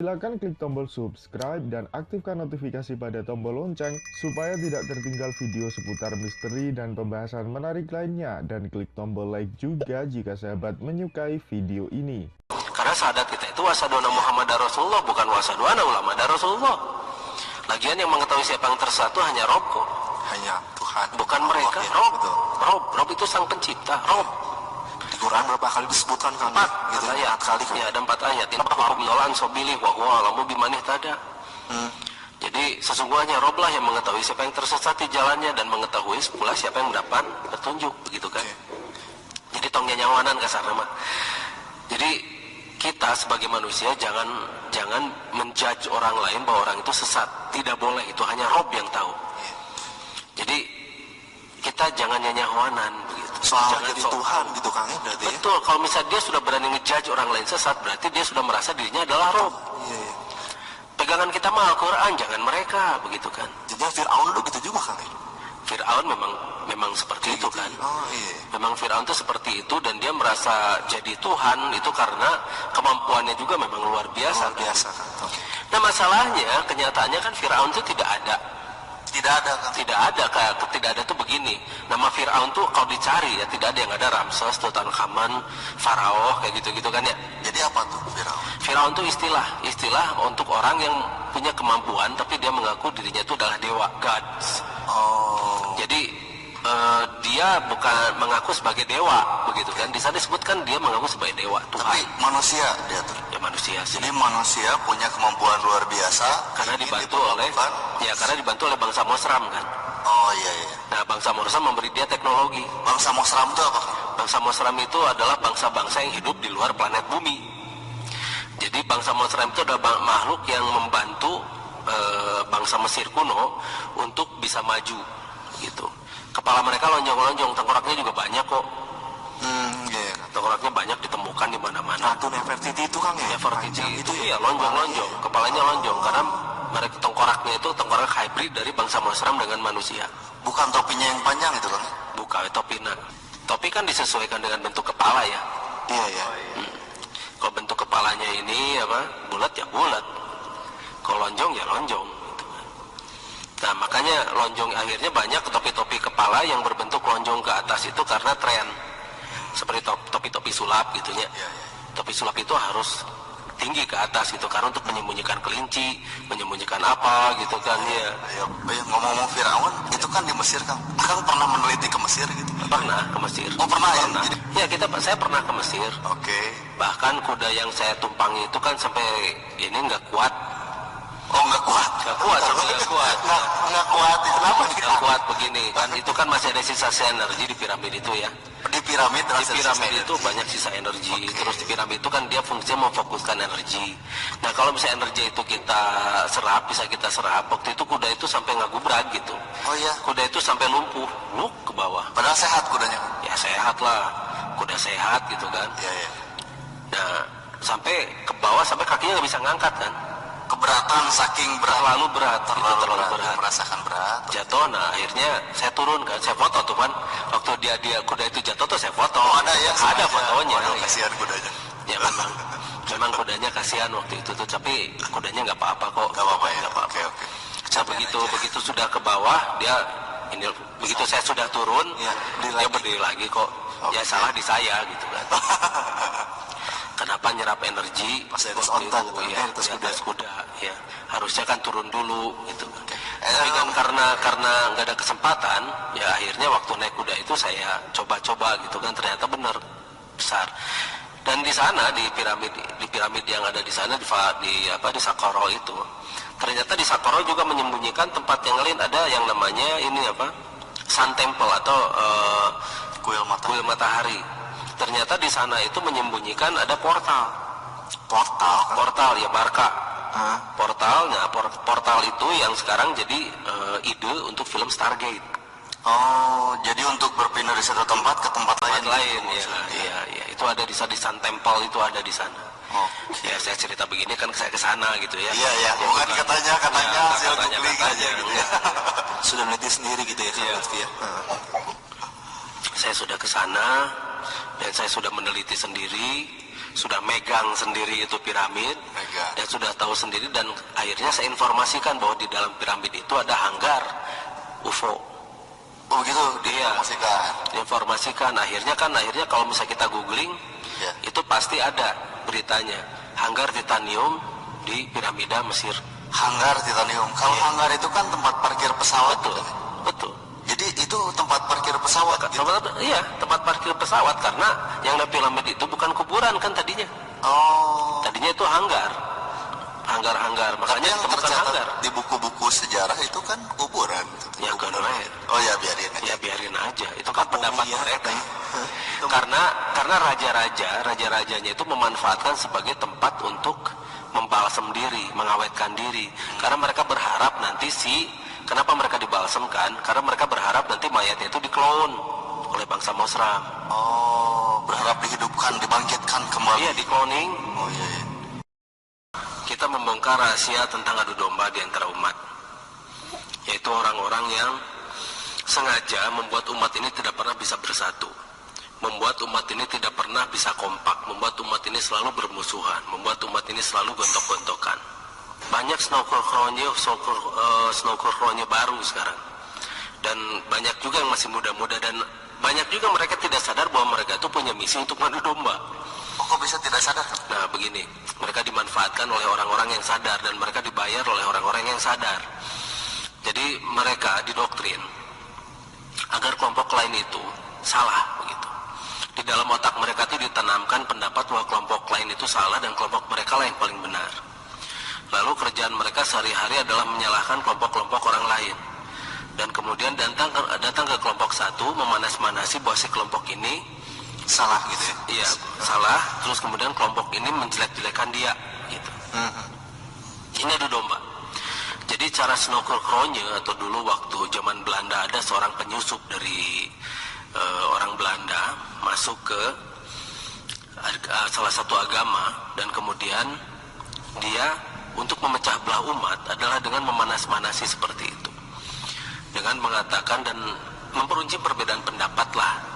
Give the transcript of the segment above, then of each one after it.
Silakan klik tombol subscribe dan aktifkan notifikasi pada tombol lonceng supaya tidak tertinggal video seputar misteri dan pembahasan menarik lainnya, dan klik tombol like juga jika sahabat menyukai video ini. Karena syahadat kita itu wasaduna Muhammad Rasulullah, bukan wasaduna ulama Rasulullah. Lagian yang mengetahui siapa yang tersesat itu hanya Rob kok. Hanya Tuhan, bukan mereka. ya, Rob itu sang pencipta. Rob. Di Quran berapa kali disebutkan kan? 4 gitu, ayat kali ya, ada 4 ayat. Innakum nolan sobili wa huwa alamu bimanih tada. Jadi sesungguhnya Rob lah yang mengetahui siapa yang tersesat di jalannya dan mengetahui pula siapa yang mendapat petunjuk, begitu kan? Jadi tongnya nyawanan kasar nama. Jadi kita sebagai manusia jangan menjudge orang lain bahwa orang itu sesat. Tidak boleh, itu hanya Rob yang tahu. Jadi kita jangan nyanyawanan begitu. Soal Jangan jadi Tuhan gitu kan berarti. Betul, ya? Kalau misalnya dia sudah berani ngejudge orang lain sesat, berarti dia sudah merasa dirinya adalah Rob. Iya. Pegangan kita mah Al-Quran, jangan mereka, begitu kan. Jadi Fir'aun dulu gitu juga kan? Fir'aun memang seperti itu kan. Oh iya. Memang Fir'aun itu seperti itu, dan dia merasa jadi Tuhan itu karena kemampuannya juga memang luar biasa. Luar biasa kan. Okay. Nah masalahnya, kenyataannya kan Fir'aun itu tidak ada. Tidak ada kan? Tidak ada tuh begini. Nama Fir'aun tuh kalau dicari ya tidak ada yang ada. Ramses, Tutankhamun, Faraoh kayak gitu-gitu kan ya. Jadi apa tuh Fir'aun? Fir'aun tuh istilah untuk orang yang punya kemampuan tapi dia mengaku dirinya itu adalah dewa, gods. Oh. Jadi dia bukan mengaku sebagai dewa, begitu kan. Di sana disebutkan dia mengaku sebagai dewa, Tuhan. Tapi manusia dia tuh. Ya manusia sih. Jadi manusia punya kemampuan luar biasa Karena dibantu oleh bangsa Mosram kan. Oh iya. Nah bangsa Mosram memberi dia teknologi. Bangsa Mosram itu apa? Bangsa Mosram itu adalah bangsa-bangsa yang hidup di luar planet bumi. Jadi bangsa Mosram itu adalah makhluk yang membantu bangsa Mesir kuno untuk bisa maju gitu. Kepala mereka lonjong-lonjong, tengkoraknya juga banyak kok. Iya. Tengkoraknya banyak ditemukan di mana-mana. Ratu Nefertiti itu kan ya? Nefertiti itu ya lonjong-lonjong, kepalanya lonjong karena mereka tengkoraknya itu tengkorak hybrid dari bangsa Mosram dengan manusia. Bukan topinya yang panjang itu kan? Bukan topinya. Topi kan disesuaikan dengan bentuk kepala ya. Iya. Kalau bentuk kepalanya ini bulat ya bulat. Kalau lonjong ya lonjong. Gitu kan. Nah makanya lonjong akhirnya banyak topi-topi kepala yang berbentuk lonjong ke atas itu karena tren. Seperti topi-topi sulap gitu ya. Topi sulap itu harus tinggi ke atas gitu karena untuk menyembunyikan kelinci, menyembunyikan apa gitu kan ya. Ngomong-ngomong Fir'aun itu kan di Mesir kan. Kang pernah meneliti ke Mesir gitu? Pernah ke Mesir. Oh pernah ya? Ya saya pernah ke Mesir. Oke. Bahkan kuda yang saya tumpangi itu kan sampai ini nggak kuat. Oh nggak kuat? Nggak kuat, sampai nggak kuat. Nggak kuat. Kenapa? Nggak kuat begini kan, itu kan masih ada sisa energi di piramid itu ya. Di piramid itu banyak sisa energi. Terus di piramid itu kan dia fungsinya memfokuskan energi. Nah kalau misalnya energi itu bisa kita serap, waktu itu kuda itu sampai ngagubrak gitu. Oh iya? Kuda itu sampai lumpuh ke bawah. Padahal sehat kudanya? Ya sehat lah, kuda sehat gitu kan. Iya. Nah sampai ke bawah, sampai kakinya nggak bisa ngangkat kan. Keberatan saking berat. Terlalu berat. Merasakan berat. Jatuh, nah akhirnya saya turun kan, saya foto tuh kan. Waktu dia kuda itu jatuh tuh saya foto. Oh, ada ya? Ada fotonya. Waduh, kasihan kudanya. Ya memang kudanya kasihan waktu itu tuh, tapi kudanya nggak apa-apa kok. Nggak apa-apa ya. Nggak apa-apa. Oke. Nah, begitu sudah ke bawah begitu saya sudah turun, ya, dia berdiri lagi kok. Ya salah di saya gitu kan. Kenapa nyerap energi pas di atas kuda ya, harusnya kan turun dulu gitu kan. Tapi kan karena nggak ada kesempatan ya, akhirnya waktu naik kuda itu saya coba-coba gitu kan, ternyata benar besar. Dan di sana di piramid yang ada di sana di Saqqara itu, ternyata di Saqqara juga menyembunyikan tempat yang lain, ada yang namanya Sun Temple atau kuil matahari. Ternyata di sana itu menyembunyikan ada portal ya, Barka. Portal. Nah portal itu yang sekarang jadi ide untuk film Stargate. Oh, jadi untuk berpindah dari satu tempat ke tempat lain. Ya, itu ada di Sun Temple, itu ada di sana. Oh. Ya saya cerita begini kan saya ke sana gitu ya. Iya, bukan katanya hasil googling aja gitu ya. Sudah meneliti sendiri gitu ya, Kak Lutfi ya. Saya sudah ke sana dan saya sudah meneliti sendiri. sudah megang sendiri itu piramid, Megang. dan sudah tahu sendiri, dan akhirnya saya informasikan bahwa di dalam piramid itu ada hanggar UFO. Oh gitu, diinformasikan. Diinformasikan, akhirnya kalau misalnya kita googling, Ya. itu pasti ada beritanya, hanggar titanium di piramida Mesir. Hanggar titanium. Kalau Iya. hanggar itu kan tempat parkir pesawat. Betul, gitu. betul. Jadi itu tempat parkir pesawat. Gitu. Tempat parkir pesawat, karena yang di piramid itu bukan kuburan kan tadinya. Oh. Tadinya itu hanggar, Tapi makanya yang ditemukan tercatat hanggar. di buku-buku sejarah itu kan kuburan. Ya Kuburan. gonoret. Oh ya biarin aja. Ya biarin aja, itu kan pendapat Iya. mereka. Itu Karena raja-rajanya itu memanfaatkan sebagai tempat untuk membalsam diri, mengawetkan diri. Karena mereka berharap nanti kenapa mereka dibalsemkan? Karena mereka berharap nanti mayatnya itu diklon oleh bangsa Mosram. Oh, berharap dihidupkan, dibangkitkan kembali. Iya, di-cloning. Oh iya. Iya. Kita membongkar rahasia tentang adu domba di antara umat, yaitu orang-orang yang sengaja membuat umat ini tidak pernah bisa bersatu, membuat umat ini tidak pernah bisa kompak, membuat umat ini selalu bermusuhan, membuat umat ini selalu gontok-gontokan. Banyak snowcrownnya baru sekarang, dan banyak juga yang masih muda-muda, dan banyak juga mereka tidak sadar bahwa mereka itu punya misi untuk mengadu domba. Oh, kok bisa tidak sadar? Nah begini, mereka dimanfaatkan oleh orang-orang yang sadar, dan mereka dibayar oleh orang-orang yang sadar. Jadi mereka didoktrin agar kelompok lain itu salah begitu. Di dalam otak mereka itu ditanamkan pendapat bahwa kelompok lain itu salah dan kelompok mereka lah yang paling benar. Lalu kerjaan mereka sehari-hari adalah menyalahkan kelompok-kelompok orang lain. Dan kemudian datang ke kelompok satu, memanas-manasi bahwa si kelompok ini Salah gitu ya? iya salah, terus kemudian kelompok ini menjelek-jelekan dia gitu. Ini adu domba. Jadi cara snowcrownnya, atau dulu waktu zaman Belanda ada seorang penyusup dari orang Belanda masuk ke salah satu agama, dan kemudian dia untuk memecah belah umat adalah dengan memanas-manasi seperti itu, dengan mengatakan dan memperuncing perbedaan pendapat lah.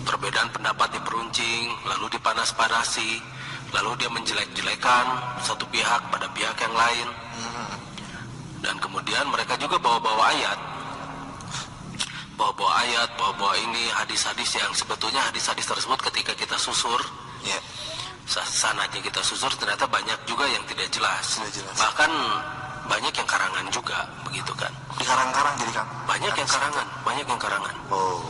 Perbedaan pendapat diperuncing, lalu dipanas-panasi, lalu dia menjelek-jelekan satu pihak pada pihak yang lain. Dan kemudian mereka juga bawa-bawa ayat, bawa-bawa ini hadis-hadis yang sebetulnya hadis-hadis tersebut ketika kita susur, Ya. sanadnya kita susur, ternyata banyak juga yang tidak jelas. Tidak jelas. Bahkan banyak yang karangan juga, begitu kan? Dikarang-karang jadi Kang? Banyak yang karangan. Oh.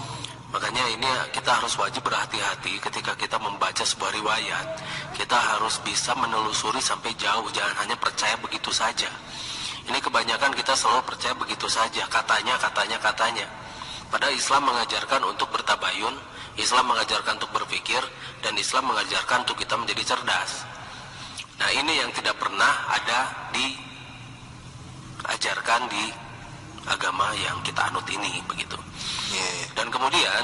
Makanya ini kita harus wajib berhati-hati ketika kita membaca sebuah riwayat. Kita harus bisa menelusuri sampai jauh, jangan hanya percaya begitu saja. Ini kebanyakan kita selalu percaya begitu saja, katanya. Padahal Islam mengajarkan untuk bertabayun, Islam mengajarkan untuk berpikir, dan Islam mengajarkan untuk kita menjadi cerdas. Nah ini yang tidak pernah ada diajarkan di agama yang kita anut ini, begitu. Dan kemudian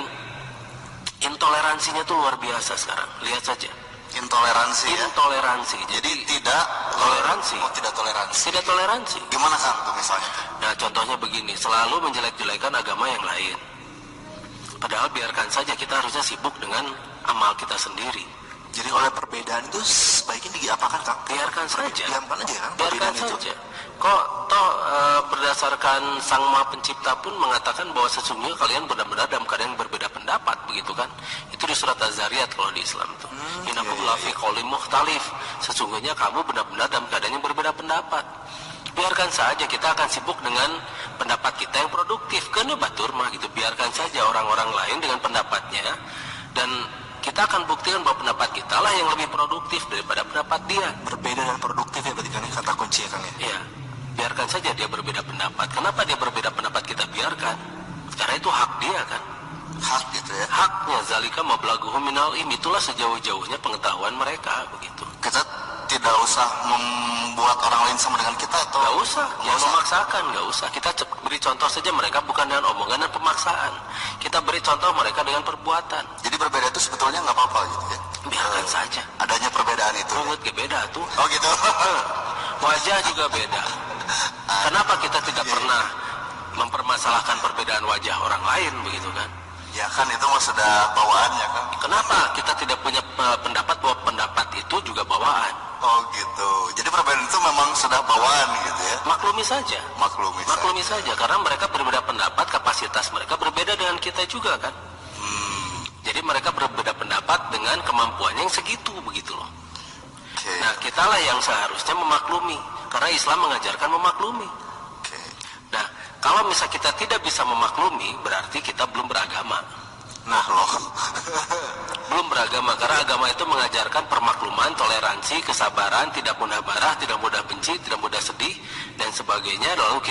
intoleransinya tuh luar biasa sekarang. Lihat saja. Intoleransi ya? Intoleransi. Jadi tidak toleransi. Oh, tidak toleransi. Tidak toleransi. Gimana Kang tuh misalnya tuh? Nah contohnya begini, selalu menjelek-jelekan agama yang lain. Padahal biarkan saja, kita harusnya sibuk dengan amal kita sendiri. Jadi oleh perbedaan itu sebaiknya diapakan Kang? Biarkan saja. Diamkan aja Kang? Biarkan Perbedaan itu. saja. Kok berdasarkan Sang Maha Pencipta pun mengatakan bahwa sesungguhnya kalian benar-benar dalam keadaan yang berbeda pendapat, begitu kan? Itu di surat Az-Zariyat kalau di Islam itu. Innakum lafi qaulin mukhtalif. Sesungguhnya kamu benar-benar dalam keadaan yang berbeda pendapat. Biarkan saja, kita akan sibuk dengan pendapat kita yang produktif. Kan ya batur mah gitu. Biarkan saja orang-orang lain dengan pendapatnya, dan kita akan buktikan bahwa pendapat kita lah yang lebih produktif daripada pendapat dia. Berbeda dan produktif ya berarti kan ya, kata kunci ya Kang ya? Iya, biarkan saja dia berbeda pendapat. Kenapa dia berbeda pendapat kita biarkan? Karena itu hak dia kan. Hak gitu ya? Haknya, zalika mablaghuhum minal ilm, itulah sejauh-jauhnya pengetahuan mereka, begitu. Kita tidak usah membuat orang lain sama dengan kita atau? Gak usah, jangan memaksakan, gak usah. Kita beri contoh saja mereka, bukan dengan omongan dan pemaksaan. Kita beri contoh mereka dengan perbuatan. Jadi berbeda itu sebetulnya nggak apa-apa gitu ya? Biarkan saja. Adanya perbedaan itu. Banget beda tuh. Oh gitu. Wajah juga beda. Kenapa kita tidak pernah mempermasalahkan perbedaan wajah orang lain, begitu kan? Ya kan itu mah sudah bawaannya kan. Kenapa kita tidak punya pendapat bahwa pendapat itu juga bawaan? Oh gitu. Jadi perbedaan itu memang sudah bawaan gitu ya. Maklumi saja. Maklumi saja karena mereka berbeda pendapat, kapasitas mereka berbeda dengan kita juga kan. Jadi mereka berbeda pendapat dengan kemampuannya yang segitu begitu loh. Okay. Nah, kitalah yang seharusnya memaklumi karena Islam mengajarkan memaklumi. Okay. Nah, kalau misal kita tidak bisa memaklumi, berarti kita belum beragama. Nah loh. Belum beragama karena agama itu mengajarkan permakluman, toleransi, kesabaran, tidak mudah marah, tidak mudah benci, tidak mudah sedih dan sebagainya. Lalu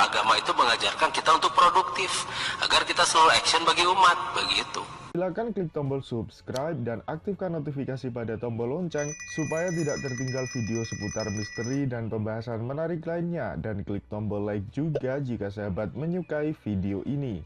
agama itu mengajarkan kita untuk produktif agar kita selalu action bagi umat, begitu. Silakan klik tombol subscribe dan aktifkan notifikasi pada tombol lonceng supaya tidak tertinggal video seputar misteri dan pembahasan menarik lainnya, dan klik tombol like juga jika sahabat menyukai video ini.